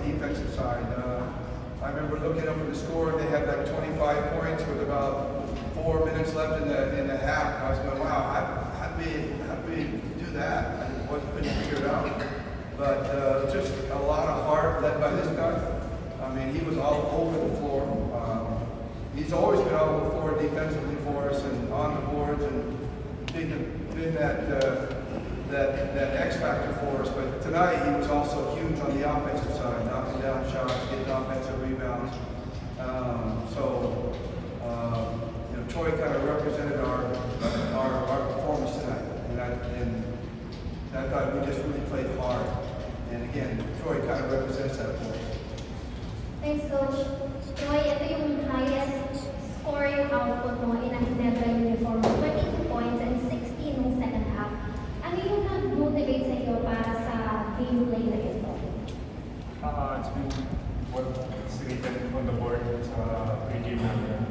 defensive side. I remember looking up at the score, they had like 25 points with about 4 minutes left in the half. I was going, wow, how do we do that? I couldn't figure it out. But just a lot of heart led by this guy. I mean, he was all over the floor. He's always been all over the floor defensively for us and on the boards and been that X factor for us. But tonight he was also huge on the offensive side, knocking down shots, getting offensive rebounds. Troy kind of represented our performance tonight, and I thought we just really played hard. And again, Troy kind of represents that for us. Thanks, Coach. Troy, ito yung highest scoring output mo in a Ginebra uniform, 22 points and 16 nung second half. Ano yung nag-motivate sa iyo para sa gameplay na ito? It's been what's written on the board sa pre-game namin.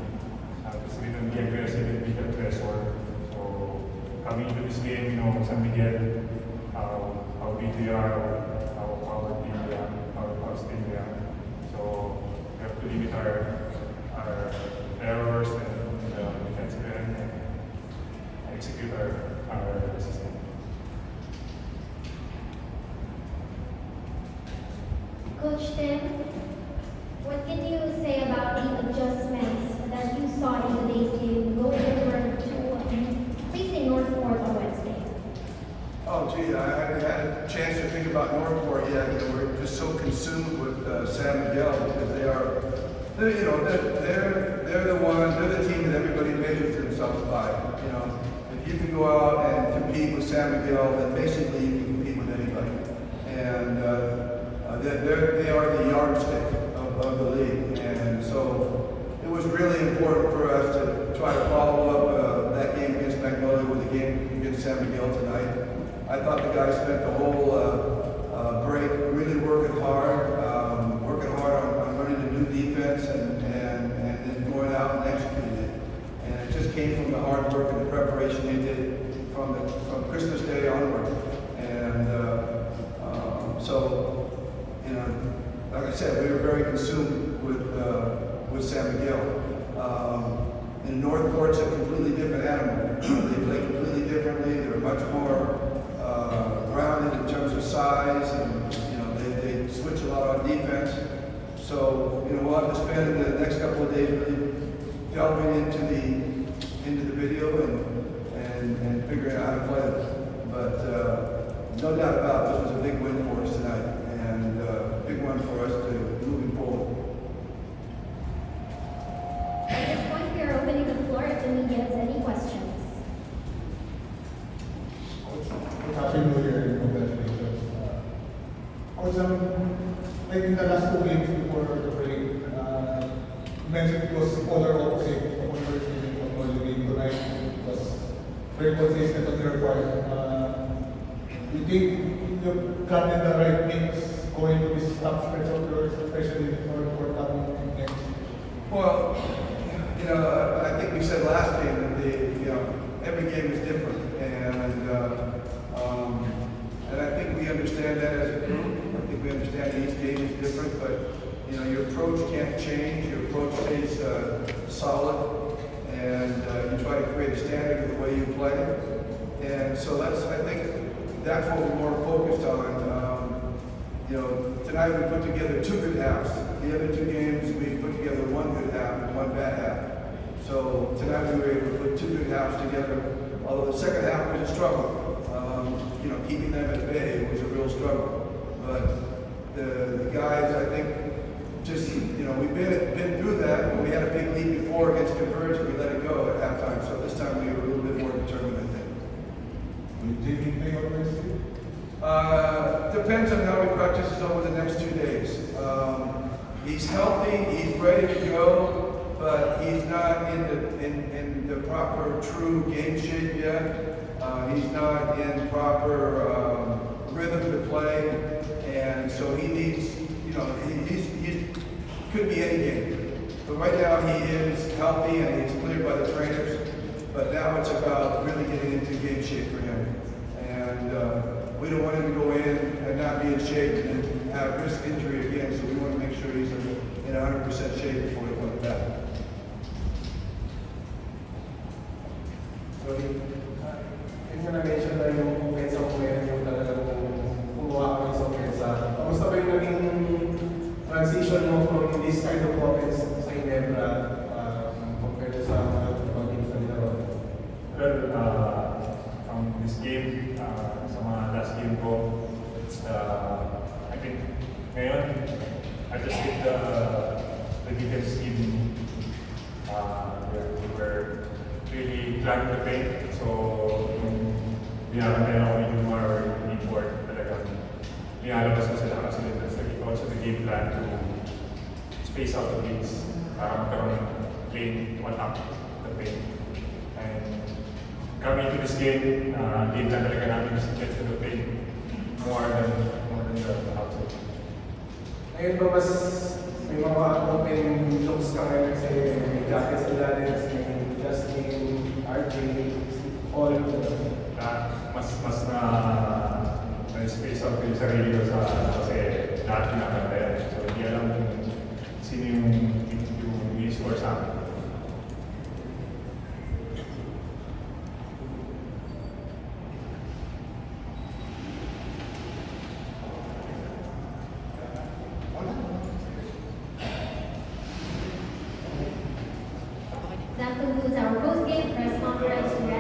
It's written be aggressive and be the aggressor. So coming into this game, San Miguel, how big we are, how powerful we are, how still we are. So we have to limit our errors and defensive end and execute our system. Coach Tim, what can you say about the adjustments that you saw in today's game going over to facing Northport on Wednesday? Oh, gee, I haven't had a chance to think about Northport yet. We're just so consumed with San Miguel because they're the team that everybody measures themselves by. If you can go out and compete with San Miguel, then basically you can compete with anybody. And they are the yardstick of the league. And so it was really important for us to try to follow up that game against Magnolia with the game against San Miguel tonight. I thought the guys spent the whole break really working hard on running a new defense and then going out and executing it. And it just came from the hard work and the preparation they did from Christmas Day onward. And like I said, we were very consumed with San Miguel. And Northport's a completely different animal. They play completely differently. They're much more grounded in terms of size, and they switch a lot on defense. So we'll have to spend the next couple of days really delving into the video and figuring out how to play them. But no doubt about it, this was a big win for us tonight, and a big one for us to moving forward. At this point, we are opening the floor if the media has any questions. Happy New Year and congratulations. Coach, like in the last 2 games before the break, you mentioned it was polar opposite of what you're seeing in the game tonight. It was very consistent on your part. You think you've gotten the right mix going to this top stretch of yours, especially for coming next? Well, I think we said last game that every game is different, and I think we understand that as a group. I think we understand that each game is different, but your approach can't change. Your approach stays solid, and you try to create a standard of the way you play. And so I think that's what we're more focused on. Tonight we put together 2 good halves. The other 2 games we put together 1 good half and 1 bad half. So tonight we were able to put 2 good halves together, although the second half was a struggle. Keeping them at bay was a real struggle. But the guys, I think, just, we've been through that. When we had a big lead before against Converge, we let it go at halftime. So this time we were a little bit more determined, I think. Will you take anything on Wednesday? Depends on how he practices over the next 2 days. He's healthy, he's ready to go, but he's not in the proper true game shape yet. He's not in proper rhythm to play, and so he needs, he could be any game. But right now he is healthy and he's cleared by the trainers, but now it's about really getting into game shape for him. And we don't want him to go in and not be in shape and have risk injury again, so this kind of offense sa Ginebra compared sa mga ibang teams na nilaro? Well, from this game, sa mga last game ko, I think ngayon, I just think the defense team we were really climbing the paint. So, yung binabantayan ako yung Ginebra or yung import talagang nilalabas na sila kasi that's also the game plan to space out the lanes para magkaroon ng lane to attack the paint. And coming into this game plan talaga namin is to get to the paint more than the outside. Ngayon ba mas may mga open looks ka ngayon kasi may jackets nila din, kasi may Justin, RJ, all Mas na space out yung sarili ko sa kasi lahat pinakantayan. So hindi alam kung sino yung i-score sa akin. That concludes our post-game press conference.